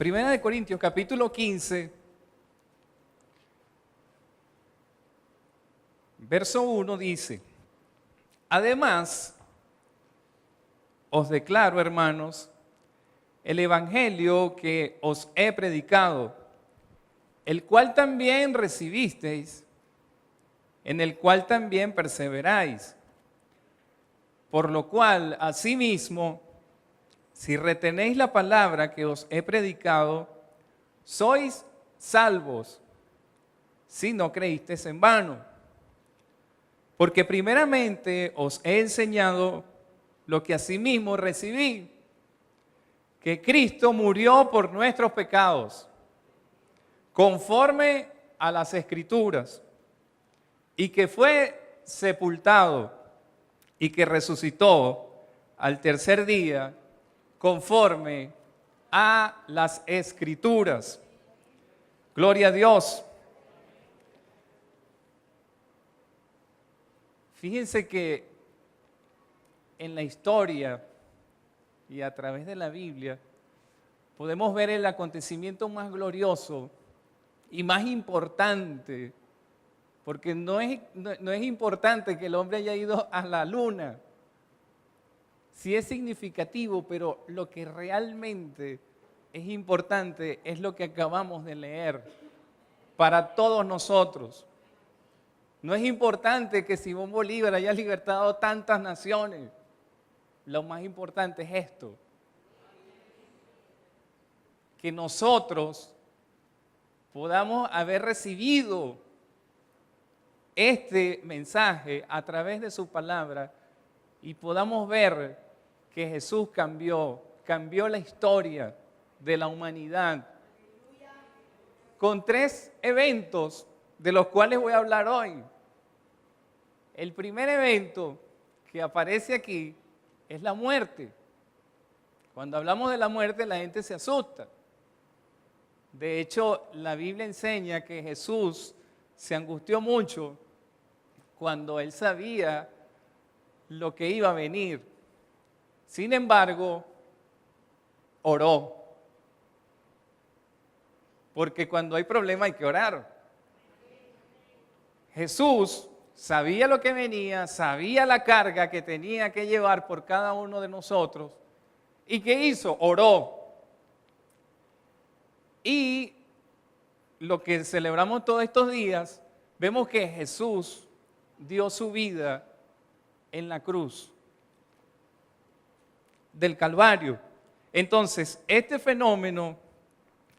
Primera de Corintios, capítulo 15, verso 1 dice: además, os declaro, hermanos, el evangelio que os he predicado, el cual también recibisteis, en el cual también perseveráis. Por lo cual, asimismo, si retenéis la palabra que os he predicado, sois salvos, si no creísteis en vano. Porque primeramente os he enseñado lo que asimismo recibí, que Cristo murió por nuestros pecados, conforme a las Escrituras, y que fue sepultado, y que resucitó al tercer día, conforme a las Escrituras. Gloria a Dios. Fíjense que en la historia y a través de la Biblia podemos ver el acontecimiento más glorioso y más importante, porque no es importante que el hombre haya ido a la luna. Sí es significativo, pero lo que realmente es importante es lo que acabamos de leer para todos nosotros. No es importante que Simón Bolívar haya libertado tantas naciones. Lo más importante es esto: que nosotros podamos haber recibido este mensaje a través de su palabra y podamos ver que Jesús cambió la historia de la humanidad con 3 eventos de los cuales voy a hablar hoy. El primer evento que aparece aquí es la muerte. Cuando hablamos de la muerte, la gente se asusta. De hecho, la Biblia enseña que Jesús se angustió mucho cuando él sabía lo que iba a venir. Sin embargo, oró. Porque cuando hay problema hay que orar. Jesús sabía lo que venía, sabía la carga que tenía que llevar por cada uno de nosotros. ¿Y qué hizo? Oró. Y lo que celebramos todos estos días, vemos que Jesús dio su vida en la cruz del Calvario. Entonces, este fenómeno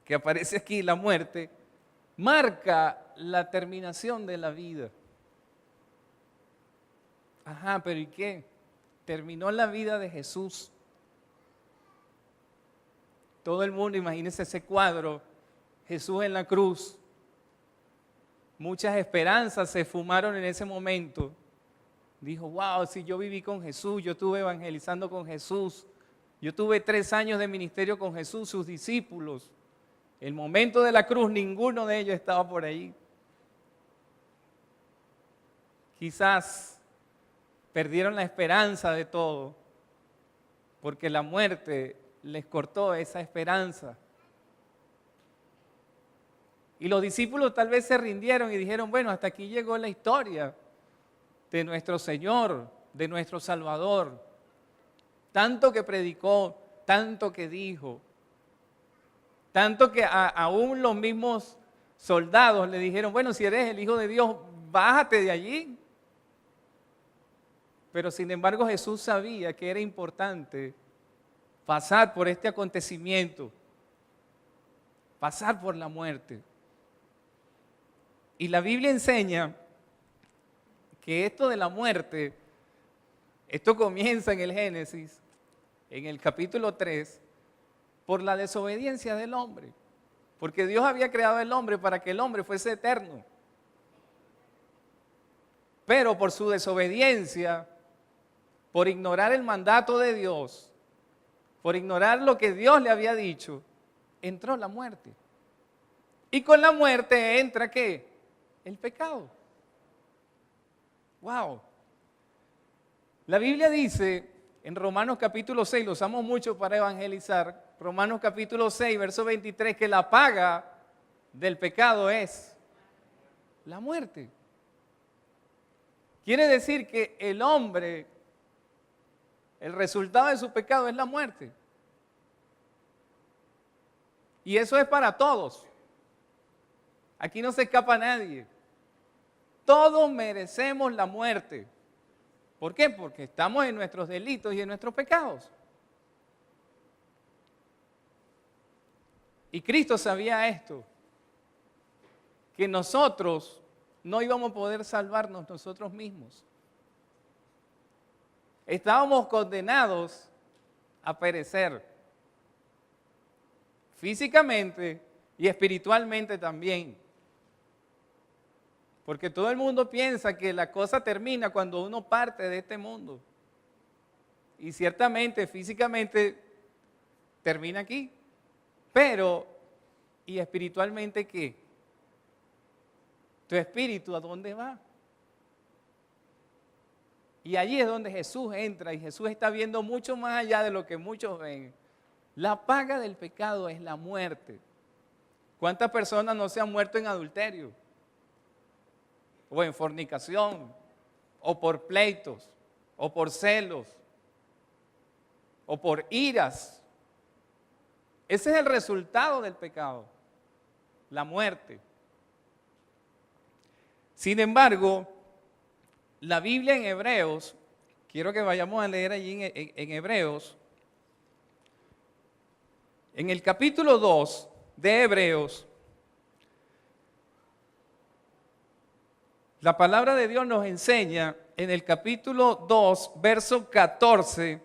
que aparece aquí, la muerte, marca la terminación de la vida. Ajá, pero ¿y qué? Terminó la vida de Jesús. Todo el mundo, imagínense ese cuadro, Jesús en la cruz. Muchas esperanzas se fumaron en ese momento. Dijo: wow, si yo viví con Jesús, yo estuve evangelizando con Jesús, yo tuve 3 años de ministerio con Jesús, sus discípulos. El momento de la cruz, ninguno de ellos estaba por ahí. Quizás perdieron la esperanza de todo, porque la muerte les cortó esa esperanza. Y los discípulos tal vez se rindieron y dijeron: bueno, hasta aquí llegó la historia de nuestro Señor, de nuestro Salvador. Tanto que predicó, tanto que dijo, tanto que aún los mismos soldados le dijeron: bueno, si eres el Hijo de Dios, bájate de allí. Pero sin embargo Jesús sabía que era importante pasar por este acontecimiento, pasar por la muerte. Y la Biblia enseña que esto de la muerte, esto comienza en el Génesis, en el capítulo 3, por la desobediencia del hombre. Porque Dios había creado al hombre para que el hombre fuese eterno. Pero por su desobediencia, por ignorar el mandato de Dios, por ignorar lo que Dios le había dicho, entró la muerte. Y con la muerte entra ¿qué? El pecado. ¡Wow! La Biblia dice En Romanos capítulo 6, lo usamos mucho para evangelizar. Romanos capítulo 6, verso 23, que la paga del pecado es la muerte. Quiere decir que el hombre, el resultado de su pecado es la muerte. Y eso es para todos. Aquí no se escapa nadie. Todos merecemos la muerte. ¿Por qué? Porque estamos en nuestros delitos y en nuestros pecados. Y Cristo sabía esto, que nosotros no íbamos a poder salvarnos nosotros mismos. Estábamos condenados a perecer, físicamente y espiritualmente también. Porque todo el mundo piensa que la cosa termina cuando uno parte de este mundo. Y ciertamente, físicamente, termina aquí. Pero, ¿y espiritualmente qué? ¿Tu espíritu a dónde va? Y allí es donde Jesús entra y Jesús está viendo mucho más allá de lo que muchos ven. La paga del pecado es la muerte. ¿Cuántas personas no se han muerto en adulterio? O en fornicación, o por pleitos, o por celos, o por iras. Ese es el resultado del pecado, la muerte. Sin embargo, la Biblia en Hebreos, quiero que vayamos a leer allí en Hebreos, en el capítulo 2 de Hebreos, la palabra de Dios nos enseña en el capítulo 2, verso 14,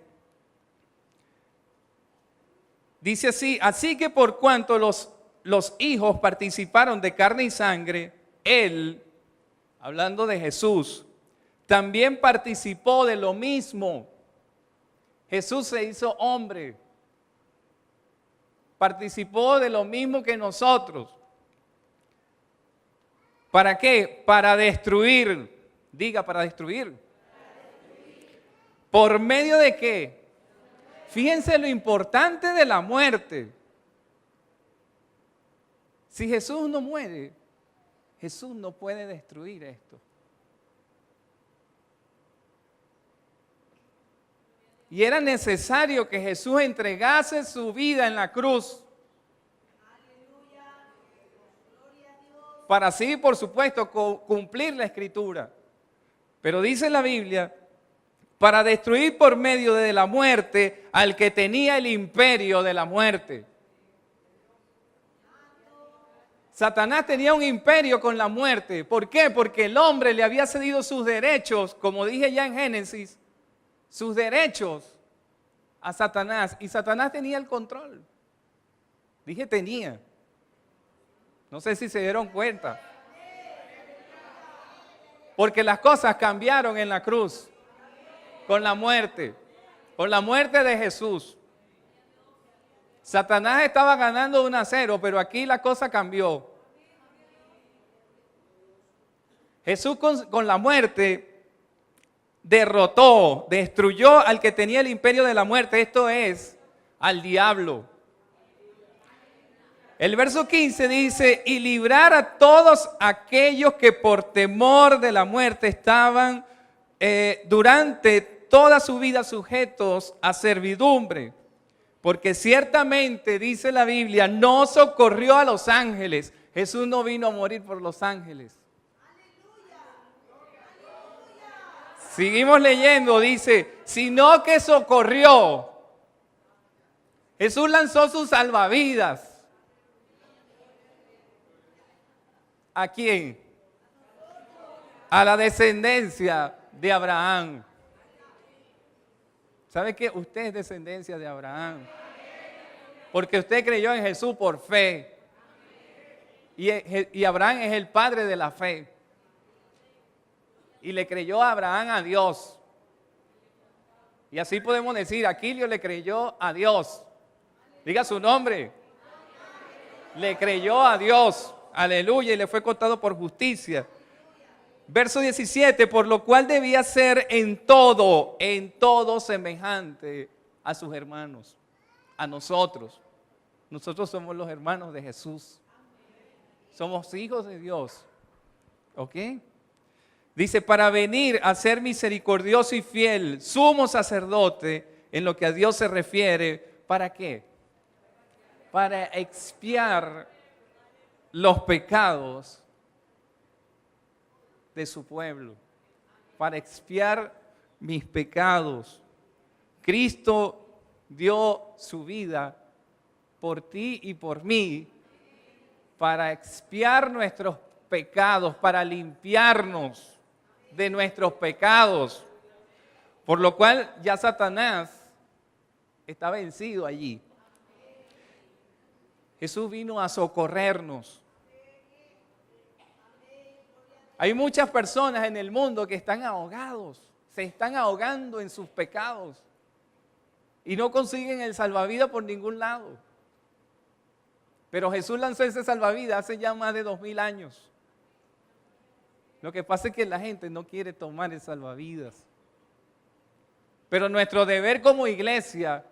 dice así: así que por cuanto los hijos participaron de carne y sangre, Él, hablando de Jesús, también participó de lo mismo. Jesús se hizo hombre, participó de lo mismo que nosotros. ¿Para qué? Para destruir. Diga, para destruir. ¿Por medio de qué? Fíjense lo importante de la muerte. Si Jesús no muere, Jesús no puede destruir esto. Y era necesario que Jesús entregase su vida en la cruz. Para así, por supuesto, cumplir la Escritura. Pero dice la Biblia, para destruir por medio de la muerte al que tenía el imperio de la muerte. Satanás tenía un imperio con la muerte. ¿Por qué? Porque el hombre le había cedido sus derechos, como dije ya en Génesis, sus derechos a Satanás. Y Satanás tenía el control. Dije tenía. No sé si se dieron cuenta. Porque las cosas cambiaron en la cruz. Con la muerte. Con la muerte de Jesús. Satanás estaba ganando 1-0, pero aquí la cosa cambió. Jesús con la muerte derrotó, destruyó al que tenía el imperio de la muerte. Esto es, al diablo. El verso 15 dice, y librar a todos aquellos que por temor de la muerte estaban durante toda su vida sujetos a servidumbre. Porque ciertamente, dice la Biblia, no socorrió a los ángeles. Jesús no vino a morir por los ángeles. Seguimos leyendo, dice, sino que socorrió. Jesús lanzó sus salvavidas. ¿A quién? A la descendencia de Abraham. ¿Sabe qué? Usted es descendencia de Abraham. Porque usted creyó en Jesús por fe. Y Abraham es el padre de la fe. Y le creyó a Abraham a Dios. Y así podemos decir, Aquilio le creyó a Dios. Diga su nombre. Le creyó a Dios. Aleluya, y le fue contado por justicia. Verso 17, por lo cual debía ser en todo semejante a sus hermanos, a nosotros. Nosotros somos los hermanos de Jesús. Somos hijos de Dios. ¿Ok? Dice, para venir a ser misericordioso y fiel, sumo sacerdote, en lo que a Dios se refiere, ¿para qué? Para expiar los pecados de su pueblo, para expiar mis pecados. Cristo dio su vida por ti y por mí, para expiar nuestros pecados, para limpiarnos de nuestros pecados, por lo cual ya Satanás está vencido allí. Jesús vino a socorrernos. Hay muchas personas en el mundo que están ahogados, se están ahogando en sus pecados y no consiguen el salvavidas por ningún lado. Pero Jesús lanzó ese salvavidas hace ya más de 2000 años. Lo que pasa es que la gente no quiere tomar el salvavidas. Pero nuestro deber como iglesia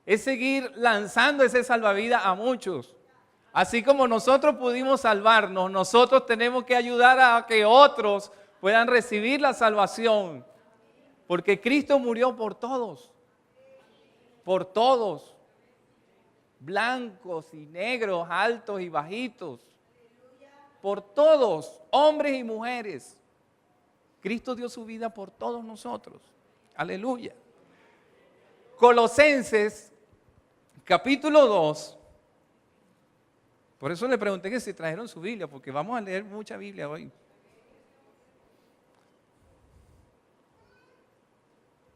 es seguir lanzando ese salvavidas a muchos. Así como nosotros pudimos salvarnos, nosotros tenemos que ayudar a que otros puedan recibir la salvación. Porque Cristo murió por todos. Por todos. Blancos y negros, altos y bajitos. Por todos, hombres y mujeres. Cristo dio su vida por todos nosotros. Aleluya. Colosenses, capítulo 2. Por eso le pregunté que si trajeron su Biblia, porque vamos a leer mucha Biblia hoy.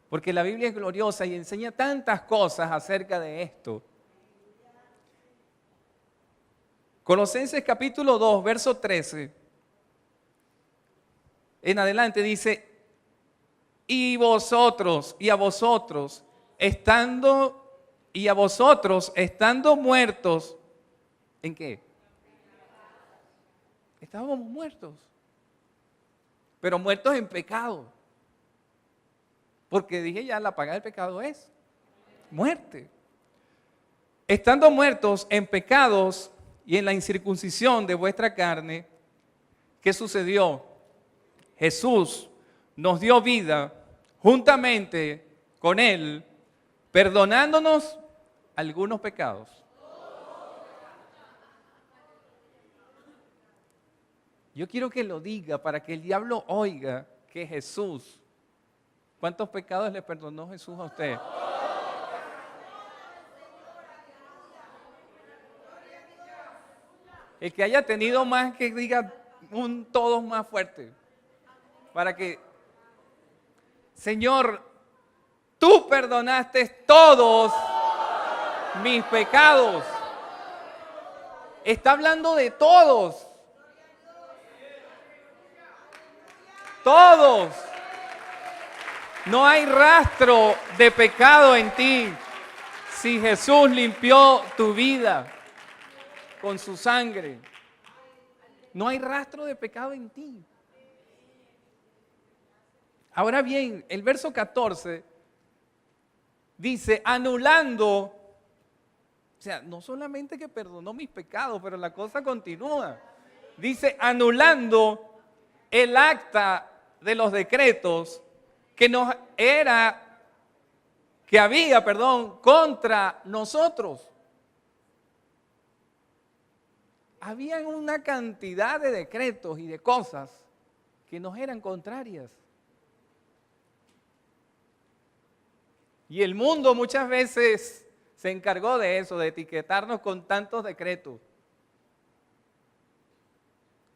Porque la Biblia es gloriosa y enseña tantas cosas acerca de esto. Colosenses capítulo 2, verso 13. En adelante dice, y a vosotros, estando muertos, ¿en qué? Estábamos muertos, pero muertos en pecado. Porque dije ya, la paga del pecado es muerte. Estando muertos en pecados y en la incircuncisión de vuestra carne, ¿qué sucedió? Jesús nos dio vida juntamente con Él, perdonándonos algunos pecados. Yo quiero que lo diga para que el diablo oiga que Jesús, ¿cuántos pecados le perdonó Jesús a usted? El que haya tenido más, que diga un todos más fuerte. Para que, Señor, tú perdonaste todos mis pecados. Está hablando de todos. Todos. No hay rastro de pecado en ti. Si Jesús limpió tu vida con su sangre, no hay rastro de pecado en ti. Ahora bien, el verso 14 dice, anulando, o sea, no solamente que perdonó mis pecados, pero la cosa continúa. Dice, anulando el acta de los decretos que había contra nosotros. Había una cantidad de decretos y de cosas que nos eran contrarias. Y el mundo muchas veces se encargó de eso, de etiquetarnos con tantos decretos.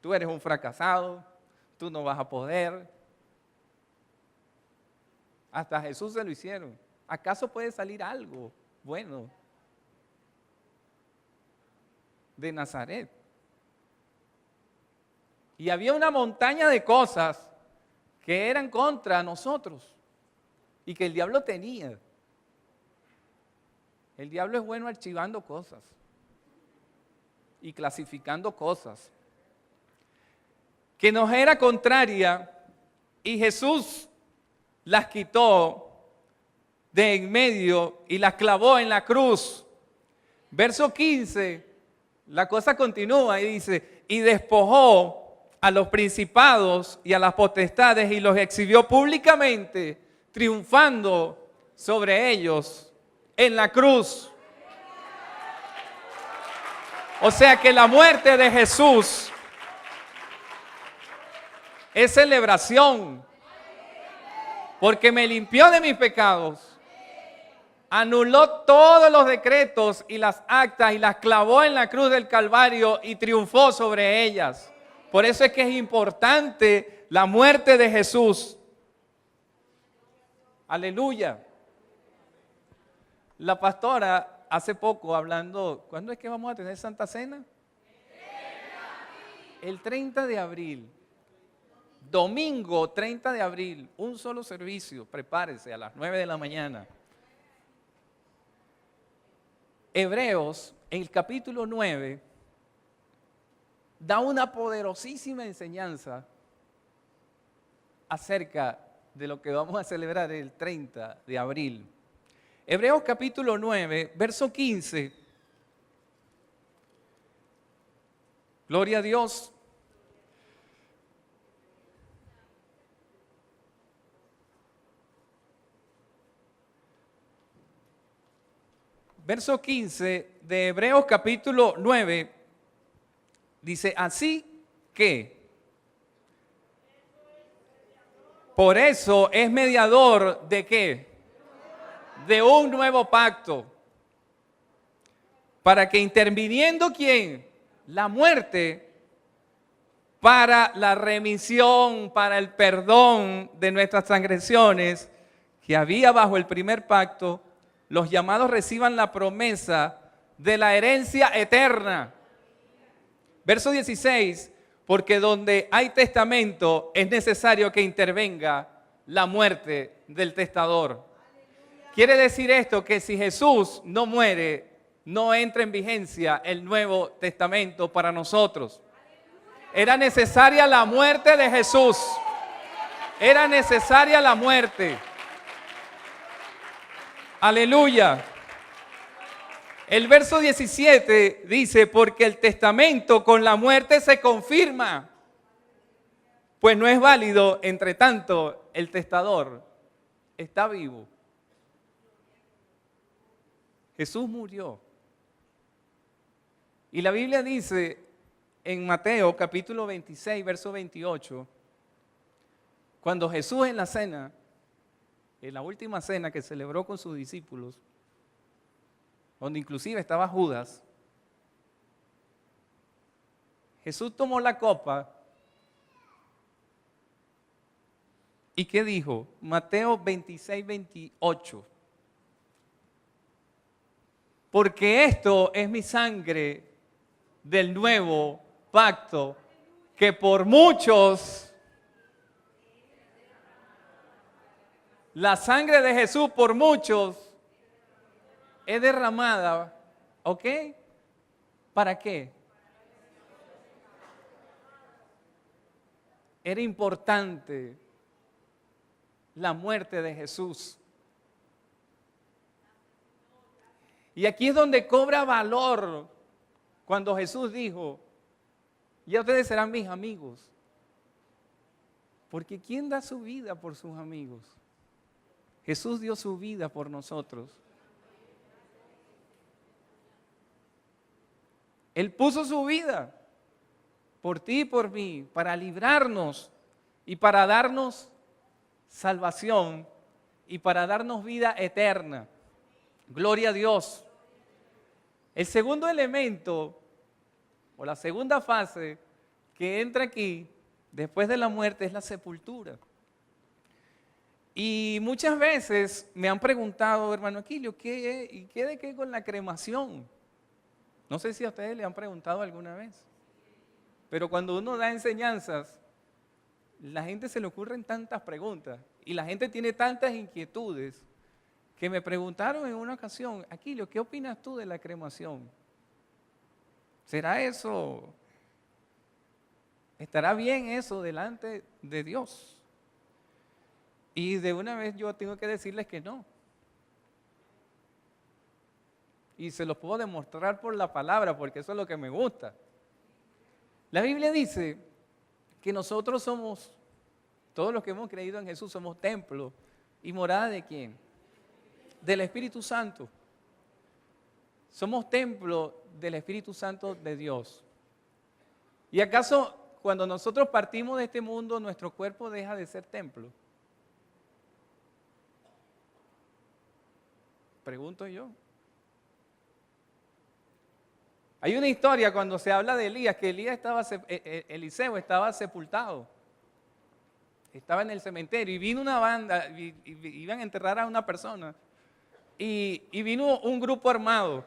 Tú eres un fracasado, tú no vas a poder. Hasta a Jesús se lo hicieron. ¿Acaso puede salir algo bueno de Nazaret? Y había una montaña de cosas que eran contra nosotros y que el diablo tenía. El diablo es bueno archivando cosas y clasificando cosas. que nos era contraria y Jesús las quitó de en medio y las clavó en la cruz. Verso 15, la cosa continúa y dice, y despojó a los principados y a las potestades y los exhibió públicamente, triunfando sobre ellos en la cruz. O sea que la muerte de Jesús es celebración, porque me limpió de mis pecados, anuló todos los decretos y las actas y las clavó en la cruz del Calvario y triunfó sobre ellas. Por eso es que es importante la muerte de Jesús. Aleluya. La pastora hace poco hablando, ¿cuándo es que vamos a tener Santa Cena? El 30 de abril. Domingo 30 de abril, un solo servicio, prepárese a las 9 de la mañana. Hebreos, en el capítulo 9, da una poderosísima enseñanza acerca de lo que vamos a celebrar el 30 de abril. Hebreos capítulo 9, verso 15. Gloria a Dios. Verso 15 de Hebreos capítulo 9 dice, así que por eso es mediador de ¿qué? De un nuevo pacto, para que interviniendo ¿quién? La muerte, para la remisión, para el perdón de nuestras transgresiones que había bajo el primer pacto, los llamados reciban la promesa de la herencia eterna. Verso 16, porque donde hay testamento es necesario que intervenga la muerte del testador. Quiere decir esto que si Jesús no muere, no entra en vigencia el Nuevo Testamento para nosotros. Era necesaria la muerte de Jesús. Era necesaria la muerte. Aleluya. El verso 17 dice, porque el testamento con la muerte se confirma, pues no es válido, entre tanto el testador está vivo. Jesús murió. Y la Biblia dice en Mateo capítulo 26, verso 28, cuando Jesús en la cena, en la última cena que celebró con sus discípulos, donde inclusive estaba Judas, Jesús tomó la copa y ¿qué dijo? Mateo 26, 28. Porque esto es mi sangre del nuevo pacto, que por muchos, la sangre de Jesús por muchos es derramada, ¿ok? ¿Para qué? Era importante la muerte de Jesús. Y aquí es donde cobra valor cuando Jesús dijo, ya ustedes serán mis amigos. Porque ¿quién da su vida por sus amigos? Jesús dio su vida por nosotros. Él puso su vida por ti y por mí, para librarnos y para darnos salvación y para darnos vida eterna. Gloria a Dios. El segundo elemento, o la segunda fase que entra aquí, después de la muerte, es la sepultura. Y muchas veces me han preguntado, hermano Aquilio, ¿qué de qué con la cremación? No sé si a ustedes le han preguntado alguna vez. Pero cuando uno da enseñanzas, la gente se le ocurren tantas preguntas y la gente tiene tantas inquietudes que me preguntaron en una ocasión, Aquilio, ¿qué opinas tú de la cremación? ¿Será eso ¿Estará bien eso delante de Dios? Y de una vez yo tengo que decirles que no. Y se los puedo demostrar por la palabra, porque eso es lo que me gusta. La Biblia dice que nosotros somos, todos los que hemos creído en Jesús, somos templo y morada ¿de quién? Del Espíritu Santo. Somos templo del Espíritu Santo de Dios. ¿Y acaso cuando nosotros partimos de este mundo, nuestro cuerpo deja de ser templo? Pregunto yo. Hay una historia cuando se habla de Elías, que Eliseo estaba sepultado. Estaba en el cementerio y vino una banda, iban a enterrar a una persona. Y vino un grupo armado.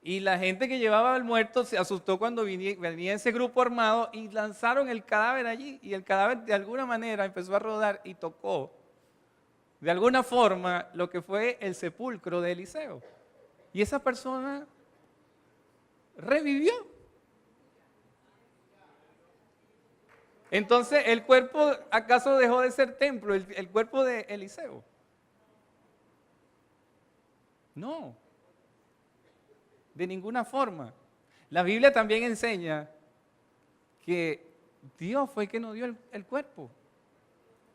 Y la gente que llevaba al muerto se asustó cuando venía ese grupo armado y lanzaron el cadáver allí. Y el cadáver de alguna manera empezó a rodar y tocó, de alguna forma, lo que fue el sepulcro de Eliseo. Y esa persona revivió. Entonces, ¿el cuerpo acaso dejó de ser templo, el cuerpo de Eliseo? No, de ninguna forma. La Biblia también enseña que Dios fue el que nos dio el cuerpo.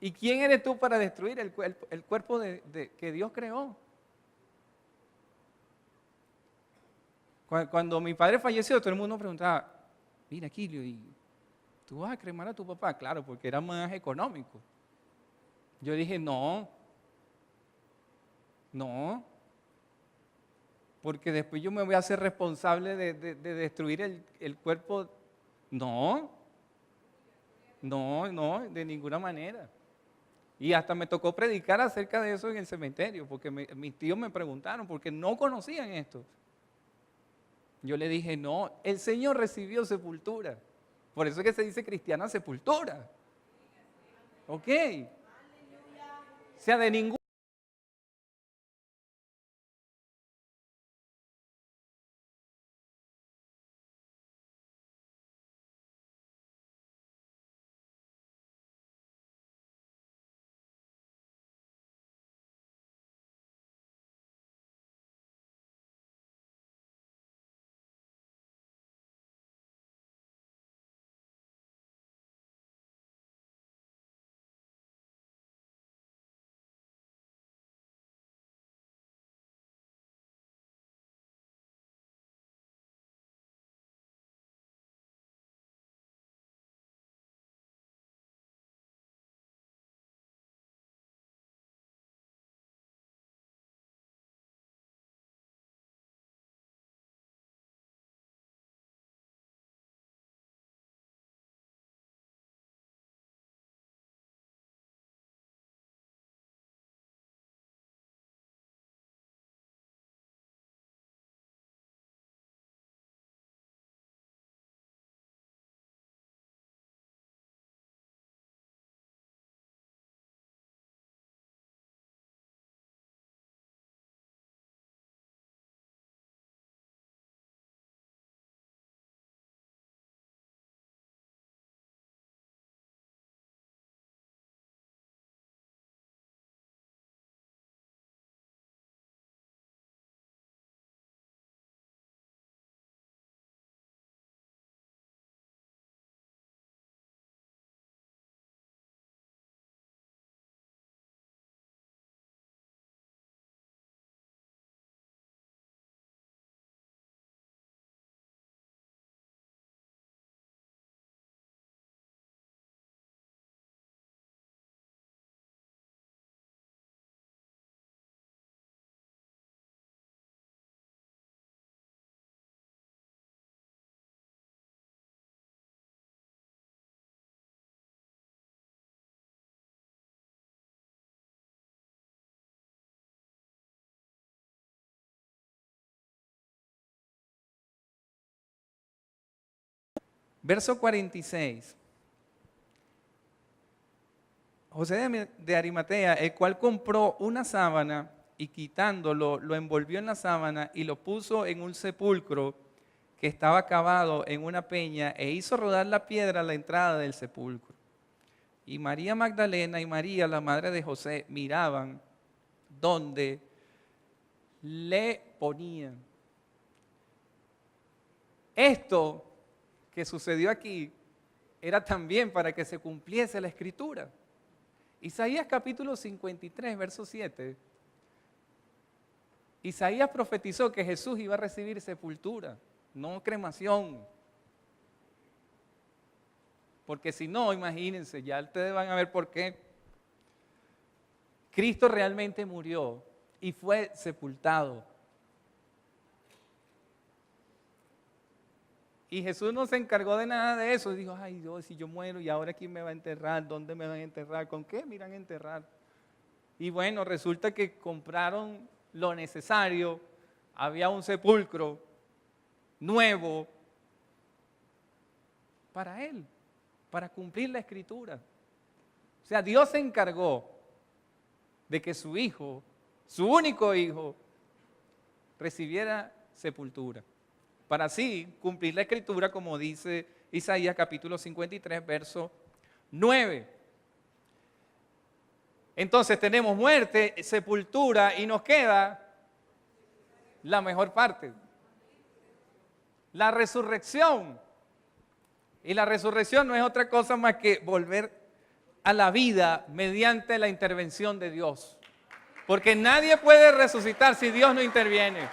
¿Y quién eres tú para destruir el cuerpo que Dios creó? Cuando mi padre falleció, todo el mundo preguntaba, mira, Quilio, ¿y tú vas a cremar a tu papá? Claro, porque era más económico. Yo dije, no, porque después yo me voy a hacer responsable de destruir el cuerpo. No, de ninguna manera. Y hasta me tocó predicar acerca de eso en el cementerio, porque mis tíos me preguntaron, porque no conocían esto. Yo le dije, no, el Señor recibió sepultura. Por eso es que se dice cristiana sepultura. ¿Ok? O sea, de ningún... Verso 46. José de Arimatea, el cual compró una sábana y quitándolo, lo envolvió en la sábana y lo puso en un sepulcro que estaba cavado en una peña e hizo rodar la piedra a la entrada del sepulcro. Y María Magdalena y María, la madre de José, miraban donde le ponían. Esto que sucedió aquí era también para que se cumpliese la escritura. Isaías capítulo 53, verso 7. Isaías profetizó que Jesús iba a recibir sepultura, no cremación. Porque si no, imagínense, ya ustedes van a ver por qué. Cristo realmente murió y fue sepultado. Y Jesús no se encargó de nada de eso. Dijo, ay Dios, si yo muero, ¿y ahora quién me va a enterrar? ¿Dónde me van a enterrar? ¿Con qué me irán a enterrar? Y bueno, resulta que compraron lo necesario. Había un sepulcro nuevo para él, para cumplir la escritura. O sea, Dios se encargó de que su hijo, su único hijo, recibiera sepultura, para así cumplir la escritura como dice Isaías capítulo 53, verso 9. Entonces tenemos muerte, sepultura y nos queda la mejor parte, la resurrección. Y la resurrección no es otra cosa más que volver a la vida mediante la intervención de Dios. Porque nadie puede resucitar si Dios no interviene.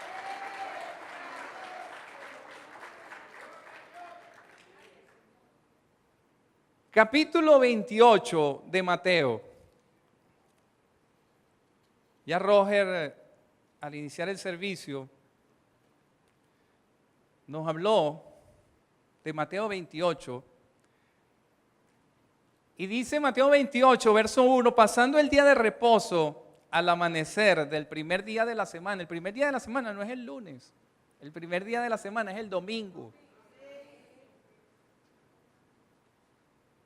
Capítulo 28 de Mateo. Ya Roger, al iniciar el servicio, nos habló de Mateo 28. Y dice Mateo 28, verso 1, pasando el día de reposo al amanecer del primer día de la semana. El primer día de la semana no es el lunes. El primer día de la semana es el domingo.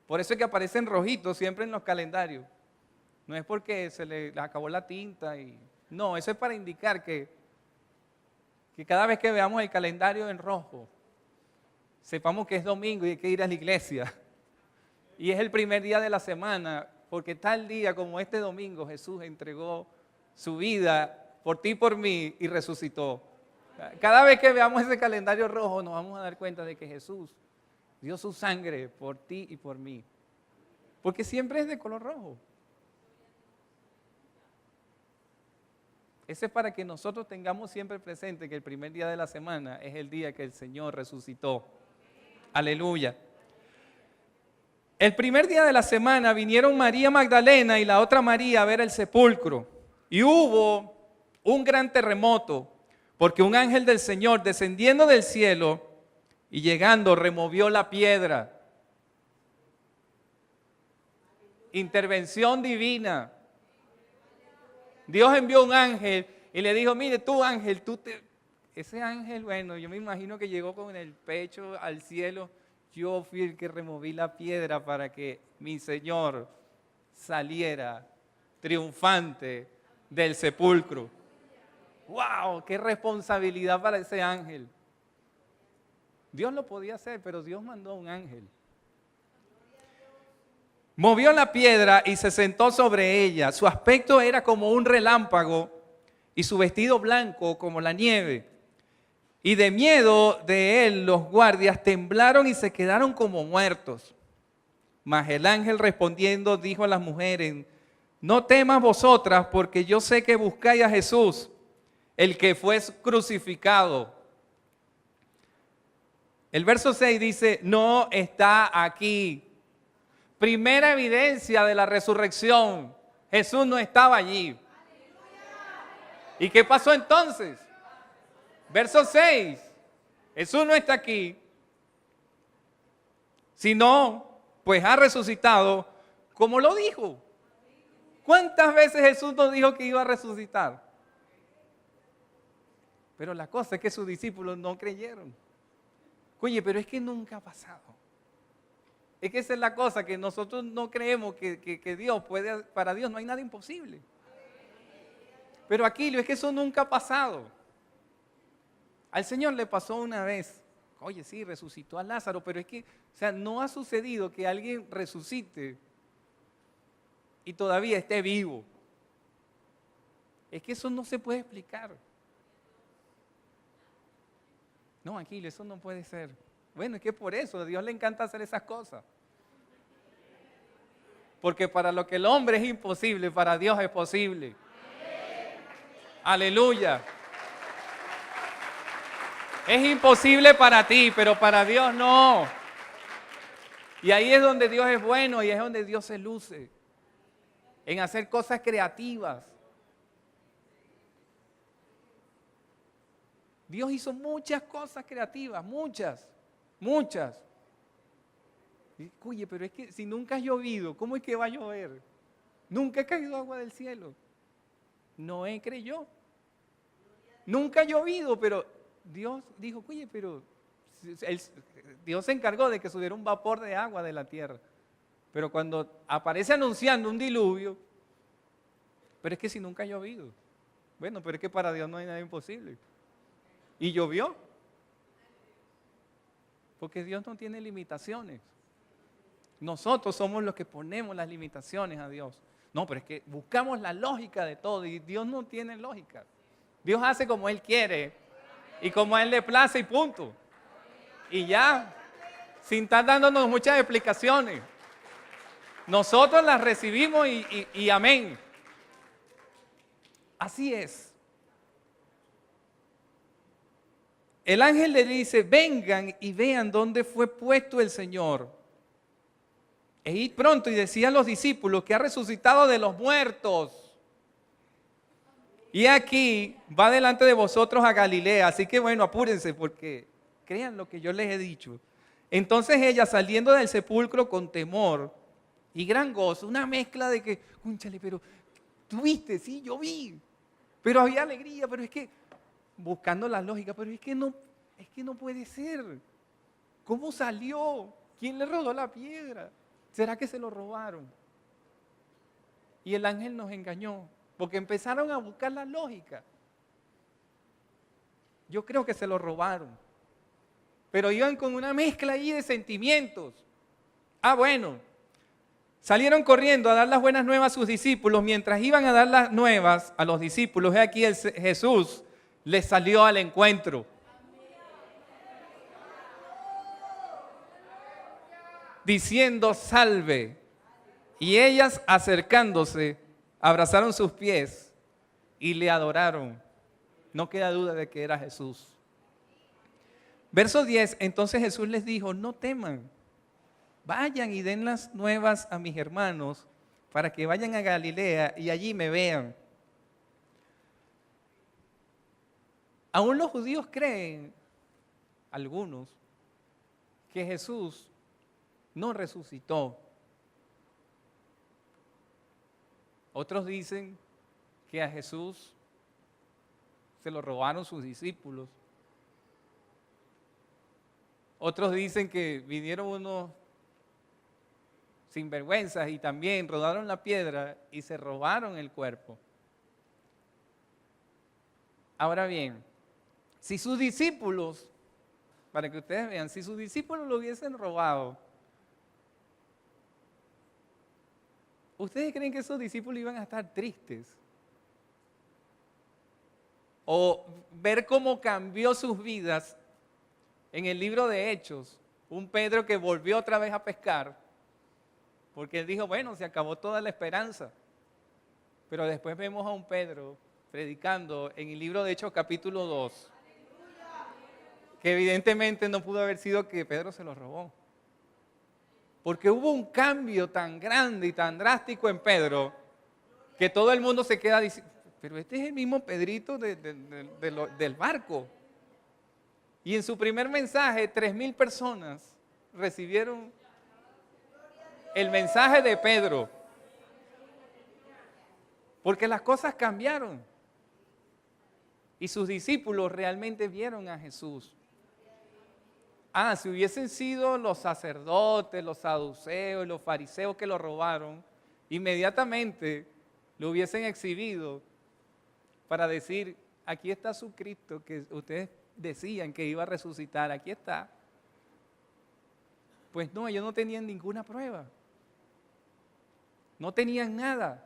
Por eso es que aparecen rojitos siempre en los calendarios. No es porque se le acabó la tinta. No, eso es para indicar que cada vez que veamos el calendario en rojo, sepamos que es domingo y hay que ir a la iglesia. Y es el primer día de la semana, porque tal día como este domingo Jesús entregó su vida por ti y por mí y resucitó. Cada vez que veamos ese calendario rojo nos vamos a dar cuenta de que Jesús dio su sangre por ti y por mí. Porque siempre es de color rojo. Ese es para que nosotros tengamos siempre presente que el primer día de la semana es el día que el Señor resucitó. Aleluya. El primer día de la semana vinieron María Magdalena y la otra María a ver el sepulcro. Y hubo un gran terremoto, porque un ángel del Señor descendiendo del cielo y llegando removió la piedra. Intervención divina. Dios envió un ángel y le dijo, mire tú ángel, ese ángel, bueno, yo me imagino que llegó con el pecho al cielo. Yo fui el que removí la piedra para que mi Señor saliera triunfante del sepulcro. ¡Wow! ¡Qué responsabilidad para ese ángel! Dios lo podía hacer, pero Dios mandó a un ángel. Movió la piedra y se sentó sobre ella. Su aspecto era como un relámpago y su vestido blanco como la nieve. Y de miedo de él los guardias temblaron y se quedaron como muertos. Mas el ángel respondiendo dijo a las mujeres, no temas vosotras porque yo sé que buscáis a Jesús, el que fue crucificado. El verso 6 dice, no está aquí. Primera evidencia de la resurrección, Jesús no estaba allí. ¿Y qué pasó entonces? Verso 6, Jesús no está aquí, sino pues ha resucitado como lo dijo. ¿Cuántas veces Jesús nos dijo que iba a resucitar? Pero la cosa es que sus discípulos no creyeron. Oye, pero es que nunca ha pasado. Es que esa es la cosa, que nosotros no creemos que Dios puede, para Dios no hay nada imposible. Pero Aquilio, es que eso nunca ha pasado. Al Señor le pasó una vez oye, sí, resucitó a Lázaro, pero es que, o sea, no ha sucedido que alguien resucite y todavía esté vivo. Es que eso no se puede explicar. No, Aquila, eso no puede ser. Bueno, es que por eso a Dios le encanta hacer esas cosas. Porque para lo que el hombre es imposible, para Dios es posible. Aleluya. Es imposible para ti, pero para Dios no. Y ahí es donde Dios es bueno y es donde Dios se luce. En hacer cosas creativas. Dios hizo muchas cosas creativas, muchas. Oye, pero es que si nunca ha llovido, ¿cómo es que va a llover? Nunca ha caído agua del cielo. Noé creyó. Nunca ha llovido, pero Dios dijo, oye, pero Dios se encargó de que subiera un vapor de agua de la tierra. Pero cuando aparece anunciando un diluvio, pero es que si nunca ha llovido. Bueno, pero es que para Dios no hay nada imposible. Y llovió. Porque Dios no tiene limitaciones. Nosotros somos los que ponemos las limitaciones a Dios. No, pero es que buscamos la lógica de todo y Dios no tiene lógica. Dios hace como Él quiere y como a Él le place y punto. Y ya, sin estar dándonos muchas explicaciones. Nosotros las recibimos y amén. Así es. El ángel le dice, vengan y vean dónde fue puesto el Señor. E id pronto y decía a los discípulos que ha resucitado de los muertos. Y aquí va delante de vosotros a Galilea. Así que bueno, apúrense porque crean lo que yo les he dicho. Entonces ella saliendo del sepulcro con temor y gran gozo, una mezcla de que, cónchale, pero tú viste, sí, yo vi. Pero había alegría, pero es que, buscando la lógica, pero es que no puede ser. ¿Cómo salió? ¿Quién le rodó la piedra? ¿Será que se lo robaron? Y el ángel nos engañó, porque empezaron a buscar la lógica. Yo creo que se lo robaron, pero iban con una mezcla ahí de sentimientos. Bueno, salieron corriendo a dar las buenas nuevas a sus discípulos. Mientras iban a dar las nuevas a los discípulos, aquí Jesús les salió al encuentro. Diciendo, salve. Y ellas acercándose, abrazaron sus pies y le adoraron. No queda duda de que era Jesús. Verso 10, entonces Jesús les dijo, no teman, vayan y den las nuevas a mis hermanos para que vayan a Galilea y allí me vean. Aún los judíos creen, algunos, que Jesús no resucitó. Otros dicen que a Jesús se lo robaron sus discípulos. Otros dicen que vinieron unos sinvergüenzas y también rodaron la piedra y se robaron el cuerpo. Ahora bien, si sus discípulos, para que ustedes vean, si sus discípulos lo hubiesen robado, ¿ustedes creen que esos discípulos iban a estar tristes? O ver cómo cambió sus vidas en el libro de Hechos, un Pedro que volvió otra vez a pescar, porque él dijo, bueno, se acabó toda la esperanza. Pero después vemos a un Pedro predicando en el libro de Hechos capítulo 2, que evidentemente no pudo haber sido que Pedro se lo robó. Porque hubo un cambio tan grande y tan drástico en Pedro que todo el mundo se queda diciendo, pero este es el mismo Pedrito del barco. Y en su primer mensaje, 3,000 personas recibieron el mensaje de Pedro. Porque las cosas cambiaron. Y sus discípulos realmente vieron a Jesús. Si hubiesen sido los sacerdotes, los saduceos, los fariseos que lo robaron, inmediatamente lo hubiesen exhibido para decir, aquí está su Cristo que ustedes decían que iba a resucitar, aquí está. Pues no, ellos no tenían ninguna prueba. No tenían nada.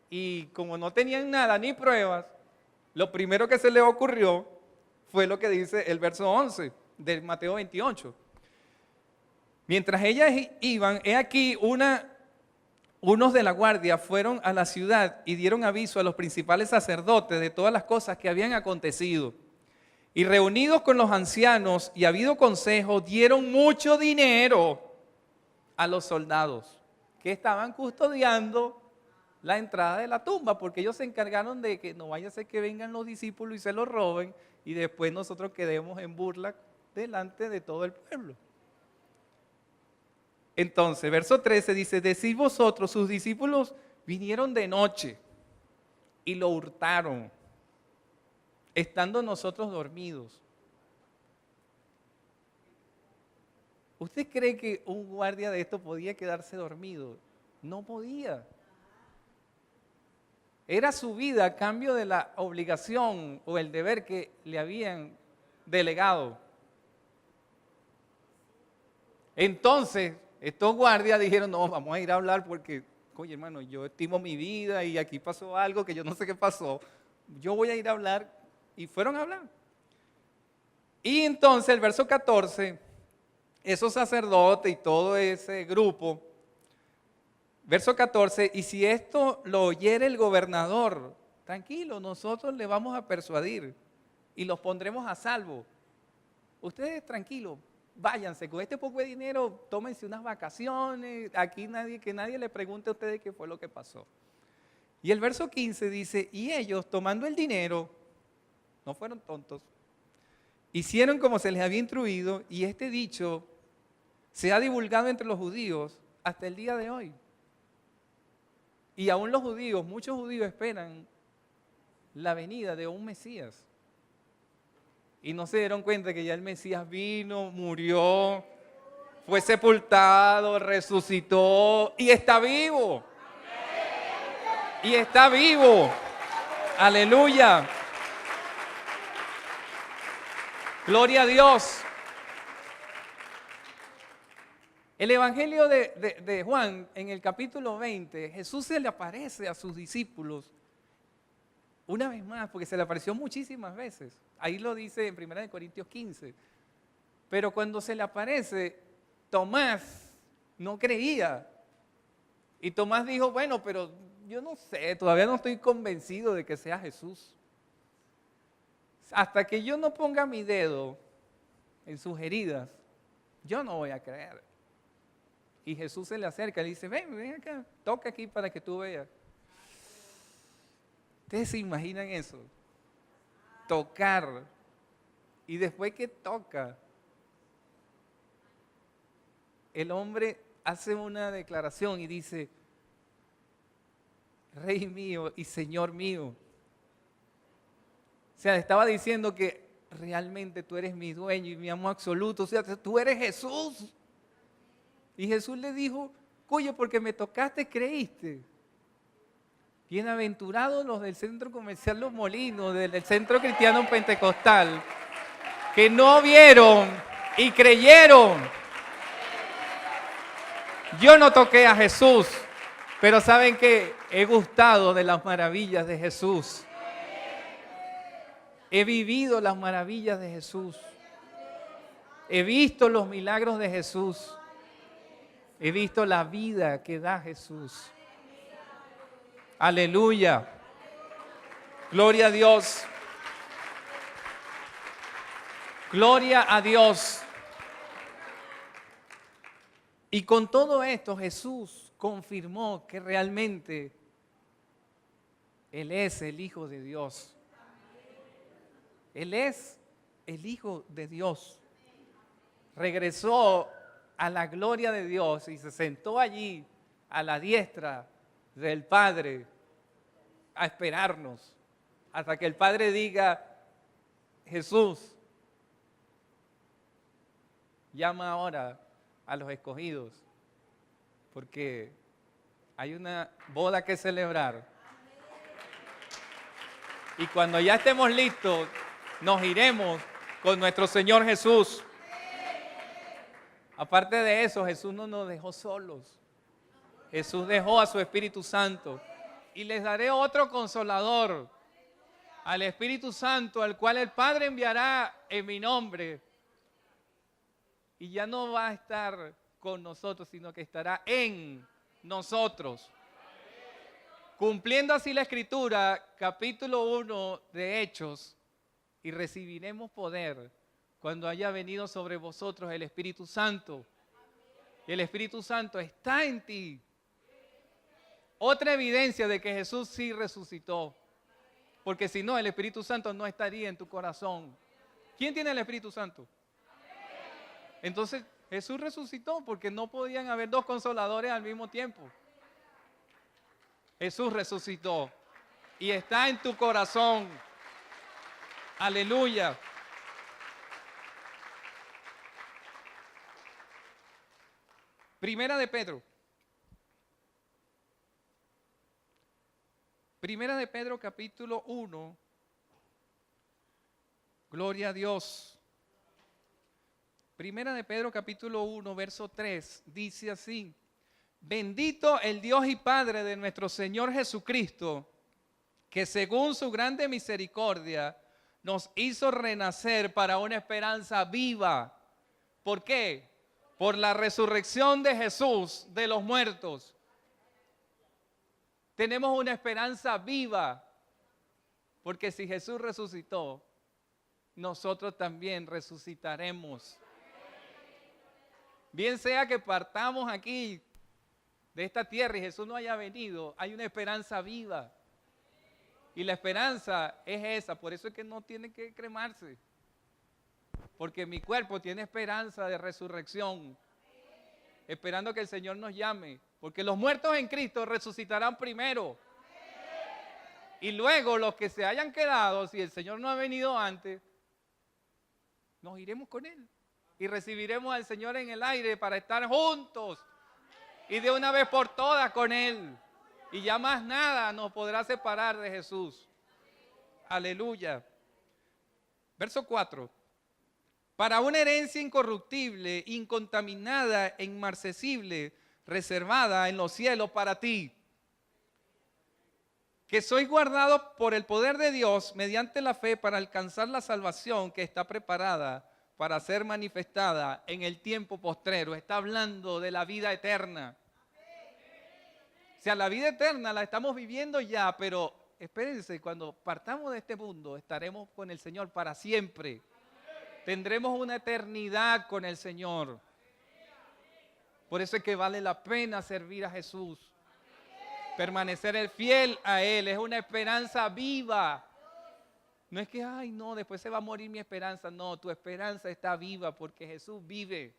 Y como no tenían nada ni pruebas, lo primero que se les ocurrió fue lo que dice el verso 11 de Mateo 28. Mientras ellas iban, he aquí unos de la guardia fueron a la ciudad y dieron aviso a los principales sacerdotes de todas las cosas que habían acontecido. Y reunidos con los ancianos y habido consejo, dieron mucho dinero a los soldados que estaban custodiando la entrada de la tumba, porque ellos se encargaron de que no vaya a ser que vengan los discípulos y se lo roben y después nosotros quedemos en burla delante de todo el pueblo. Entonces, verso 13 dice, decid vosotros, sus discípulos vinieron de noche y lo hurtaron, estando nosotros dormidos. ¿Usted cree que un guardia de esto podía quedarse dormido? No podía. Era su vida a cambio de la obligación o el deber que le habían delegado. Entonces, estos guardias dijeron, no, vamos a ir a hablar porque, oye hermano, yo estimo mi vida y aquí pasó algo que yo no sé qué pasó. Yo voy a ir a hablar. Y fueron a hablar. Y entonces el verso 14, esos sacerdotes y todo ese grupo, verso 14, y si esto lo oyere el gobernador, tranquilo, nosotros le vamos a persuadir y los pondremos a salvo. Ustedes tranquilos, váyanse, con este poco de dinero, tómense unas vacaciones, aquí que nadie le pregunte a ustedes qué fue lo que pasó. Y el verso 15 dice, y ellos tomando el dinero, no fueron tontos, hicieron como se les había instruido y este dicho se ha divulgado entre los judíos hasta el día de hoy. Y aún los judíos, muchos judíos esperan la venida de un Mesías. Y no se dieron cuenta que ya el Mesías vino, murió, fue sepultado, resucitó y está vivo. Y está vivo. Aleluya. Gloria a Dios. El Evangelio de Juan, en el capítulo 20, Jesús se le aparece a sus discípulos una vez más, porque se le apareció muchísimas veces. Ahí lo dice en 1 Corintios 15. Pero cuando se le aparece, Tomás no creía. Y Tomás dijo, bueno, pero yo no sé, todavía no estoy convencido de que sea Jesús. Hasta que yo no ponga mi dedo en sus heridas, yo no voy a creer. Y Jesús se le acerca y le dice, ven acá, toca aquí para que tú veas. ¿Ustedes se imaginan eso? Tocar. Y después que toca, el hombre hace una declaración y dice, Rey mío y Señor mío. O sea, estaba diciendo que realmente tú eres mi dueño y mi amo absoluto. O sea, tú eres Jesús. Y Jesús le dijo, oye, porque me tocaste, creíste. Bienaventurados los del Centro Comercial Los Molinos, del Centro Cristiano Pentecostal, que no vieron y creyeron. Yo no toqué a Jesús, pero saben que he gustado de las maravillas de Jesús. He vivido las maravillas de Jesús. He visto los milagros de Jesús. He visto la vida que da Jesús. Aleluya. Gloria a Dios. Gloria a Dios. Y con todo esto Jesús confirmó que realmente Él es el Hijo de Dios. Él es el Hijo de Dios. Regresó a la gloria de Dios y se sentó allí a la diestra del Padre a esperarnos hasta que el Padre diga, Jesús, llama ahora a los escogidos porque hay una boda que celebrar. Y cuando ya estemos listos, nos iremos con nuestro Señor Jesús. Aparte de eso, Jesús no nos dejó solos. Jesús dejó a su Espíritu Santo. Y les daré otro consolador, al Espíritu Santo, al cual el Padre enviará en mi nombre. Y ya no va a estar con nosotros, sino que estará en nosotros. Cumpliendo así la Escritura, capítulo 1 de Hechos, y recibiremos poder cuando haya venido sobre vosotros el Espíritu Santo. Y el Espíritu Santo está en ti. Otra evidencia de que Jesús sí resucitó. Porque si no, el Espíritu Santo no estaría en tu corazón. ¿Quién tiene el Espíritu Santo? Entonces, Jesús resucitó porque no podían haber dos consoladores al mismo tiempo. Jesús resucitó y está en tu corazón. Aleluya. Primera de Pedro. Primera de Pedro capítulo 1. Gloria a Dios. Primera de Pedro capítulo 1, verso 3, dice así: bendito el Dios y Padre de nuestro Señor Jesucristo, que según su grande misericordia nos hizo renacer para una esperanza viva. ¿Por qué? Por la resurrección de Jesús de los muertos. Tenemos una esperanza viva, porque si Jesús resucitó, nosotros también resucitaremos. Bien sea que partamos aquí de esta tierra y Jesús no haya venido, hay una esperanza viva. Y la esperanza es esa, por eso es que no tiene que cremarse. Porque mi cuerpo tiene esperanza de resurrección, esperando que el Señor nos llame. Porque los muertos en Cristo resucitarán primero. Y luego los que se hayan quedado, si el Señor no ha venido antes, nos iremos con Él. Y recibiremos al Señor en el aire para estar juntos. Y de una vez por todas con Él. Y ya más nada nos podrá separar de Jesús. Aleluya. Verso 4. Para una herencia incorruptible, incontaminada e inmarcesible, reservada en los cielos para ti, que sois guardados por el poder de Dios mediante la fe para alcanzar la salvación que está preparada para ser manifestada en el tiempo postrero. Está hablando de la vida eterna. O sea, la vida eterna la estamos viviendo ya, pero espérense, cuando partamos de este mundo estaremos con el Señor para siempre. Tendremos una eternidad con el Señor. Por eso es que vale la pena servir a Jesús. Permanecer fiel a Él es una esperanza viva. No es que, ay no, después se va a morir mi esperanza. No, tu esperanza está viva porque Jesús vive.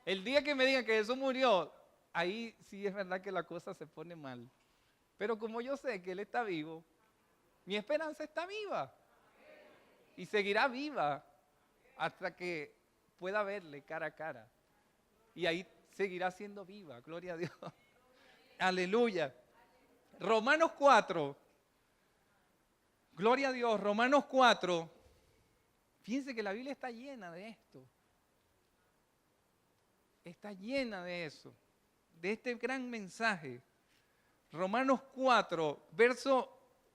El día que me digan que Jesús murió, ahí sí es verdad que la cosa se pone mal. Pero como yo sé que Él está vivo, mi esperanza está viva. Y seguirá viva hasta que pueda verle cara a cara. Y ahí seguirá siendo viva, gloria a Dios. Aleluya. Romanos 4. Gloria a Dios, Romanos 4. Fíjense que la Biblia está llena de esto. Está llena de eso, de este gran mensaje. Romanos 4, versos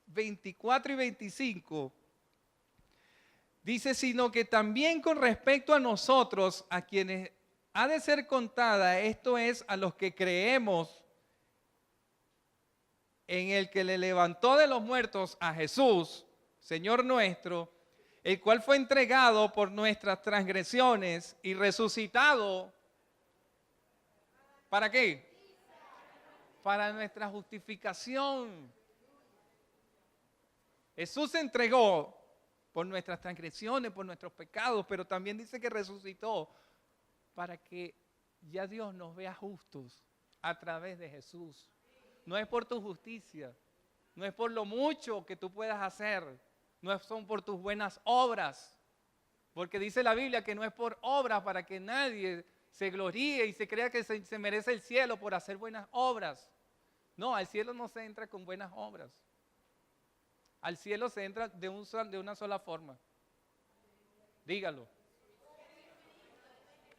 24 y 25. Dice, sino que también con respecto a nosotros, a quienes ha de ser contada, esto es, a los que creemos en el que le levantó de los muertos a Jesús, Señor nuestro, el cual fue entregado por nuestras transgresiones y resucitado. ¿Para qué? Para nuestra justificación. Jesús se entregó por nuestras transgresiones, por nuestros pecados, pero también dice que resucitó para que ya Dios nos vea justos a través de Jesús. No es por tu justicia, no es por lo mucho que tú puedas hacer, no son por tus buenas obras, porque dice la Biblia que no es por obras para que nadie se gloríe y se crea que se merece el cielo por hacer buenas obras. No, al cielo no se entra con buenas obras. Al cielo se entra de una sola forma. Dígalo.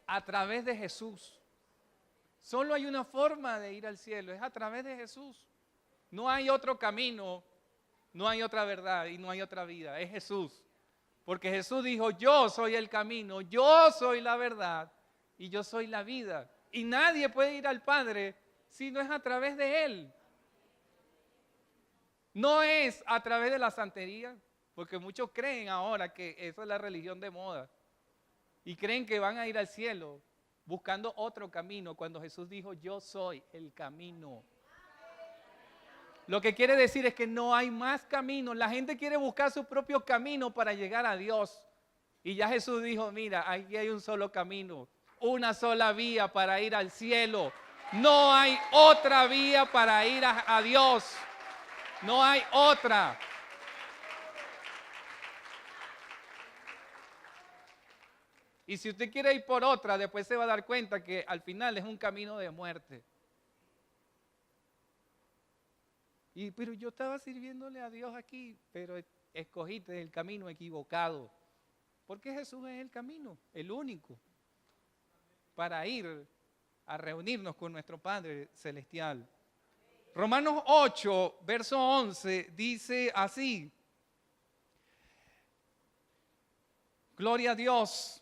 A través de Jesús. Solo hay una forma de ir al cielo, es a través de Jesús. No hay otro camino, no hay otra verdad y no hay otra vida, es Jesús. Porque Jesús dijo, yo soy el camino, yo soy la verdad y yo soy la vida. Y nadie puede ir al Padre si no es a través de Él. No es a través de la santería, porque muchos creen ahora que eso es la religión de moda. Y creen que van a ir al cielo buscando otro camino, cuando Jesús dijo, yo soy el camino. Lo que quiere decir es que no hay más camino. La gente quiere buscar su propio camino para llegar a Dios. Y ya Jesús dijo, mira, aquí hay un solo camino, una sola vía para ir al cielo. No hay otra vía para ir a Dios. No hay otra. Y si usted quiere ir por otra, después se va a dar cuenta que al final es un camino de muerte. Pero yo estaba sirviéndole a Dios aquí, pero escogiste el camino equivocado. Porque Jesús es el camino, el único, para ir a reunirnos con nuestro Padre Celestial. Romanos 8, verso 11, dice así. Gloria a Dios.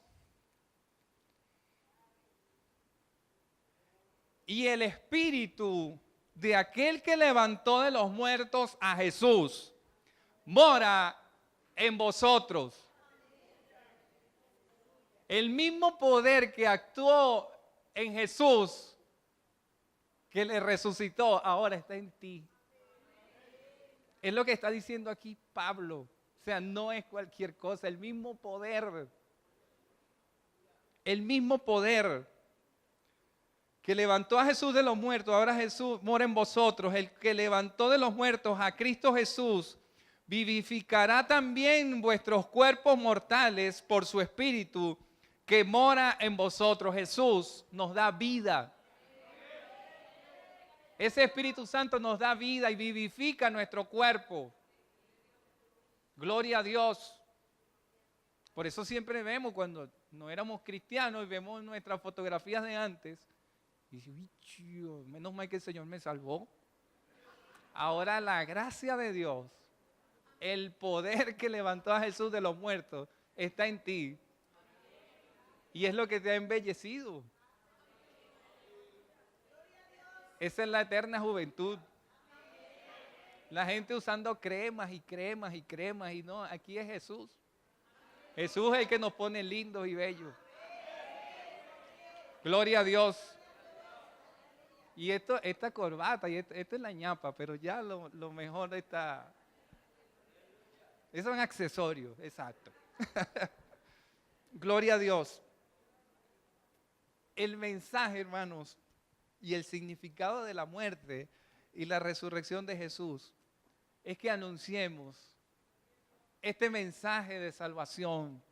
Y el Espíritu de aquel que levantó de los muertos a Jesús mora en vosotros. El mismo poder que actuó en Jesús, que le resucitó, ahora está en ti. Es lo que está diciendo aquí Pablo. O sea, no es cualquier cosa, el mismo poder. El mismo poder que levantó a Jesús de los muertos, ahora Jesús mora en vosotros. El que levantó de los muertos a Cristo Jesús, vivificará también vuestros cuerpos mortales por su Espíritu que mora en vosotros. Jesús nos da vida. Ese Espíritu Santo nos da vida y vivifica nuestro cuerpo. Gloria a Dios. Por eso siempre vemos cuando no éramos cristianos y vemos nuestras fotografías de antes. Y dice, menos mal que el Señor me salvó. Ahora la gracia de Dios, el poder que levantó a Jesús de los muertos, está en ti. Y es lo que te ha embellecido. Esa es la eterna juventud. La gente usando cremas y cremas y cremas y no, aquí es Jesús. Jesús es el que nos pone lindos y bellos. Gloria a Dios. Y esta corbata, y esto es la ñapa, pero ya lo mejor está. Es un accesorio, exacto. Gloria a Dios. El mensaje, hermanos, y el significado de la muerte y la resurrección de Jesús es que anunciemos este mensaje de salvación,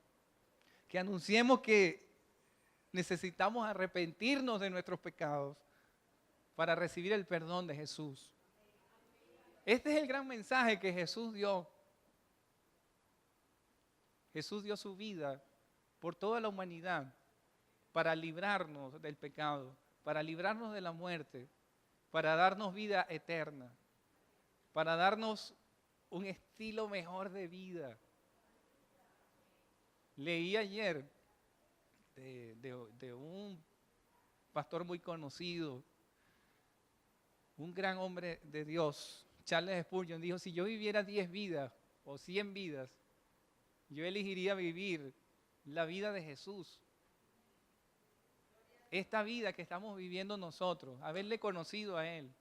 que anunciemos que necesitamos arrepentirnos de nuestros pecados para recibir el perdón de Jesús. Este es el gran mensaje que Jesús dio. Jesús dio su vida por toda la humanidad para librarnos del pecado, para librarnos de la muerte, para darnos vida eterna, para darnos un estilo mejor de vida. Leí ayer de un pastor muy conocido, un gran hombre de Dios, Charles Spurgeon, dijo, si yo viviera 10 vidas o 100 vidas, yo elegiría vivir la vida de Jesús. Esta vida que estamos viviendo nosotros, haberle conocido a Él.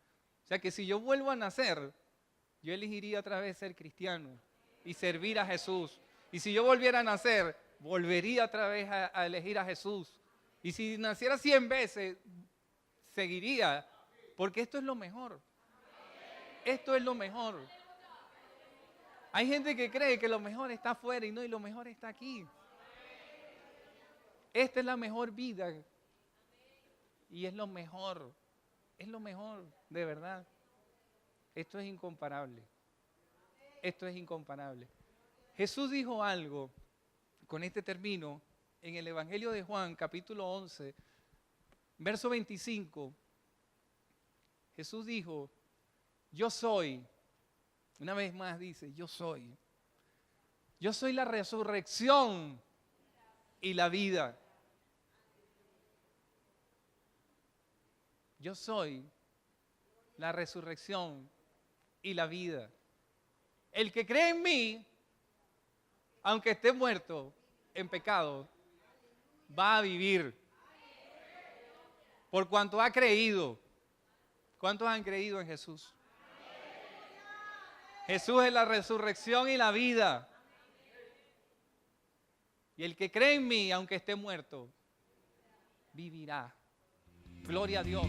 O sea que si yo vuelvo a nacer, yo elegiría otra vez ser cristiano y servir a Jesús. Y si yo volviera a nacer, volvería otra vez a elegir a Jesús. Y si naciera 100 veces, seguiría, porque esto es lo mejor. Esto es lo mejor. Hay gente que cree que lo mejor está afuera y no, y lo mejor está aquí. Esta es la mejor vida. Y es lo mejor, de verdad. Esto es incomparable. Esto es incomparable. Jesús dijo algo, con este termino, en el Evangelio de Juan, capítulo 11, verso 25. Jesús dijo, yo soy, una vez más dice, yo soy la resurrección y la vida. Yo soy la resurrección y la vida. El que cree en mí, aunque esté muerto en pecado, va a vivir. Por cuanto ha creído. ¿Cuántos han creído en Jesús? Jesús es la resurrección y la vida. Y el que cree en mí, aunque esté muerto, vivirá. Gloria a Dios.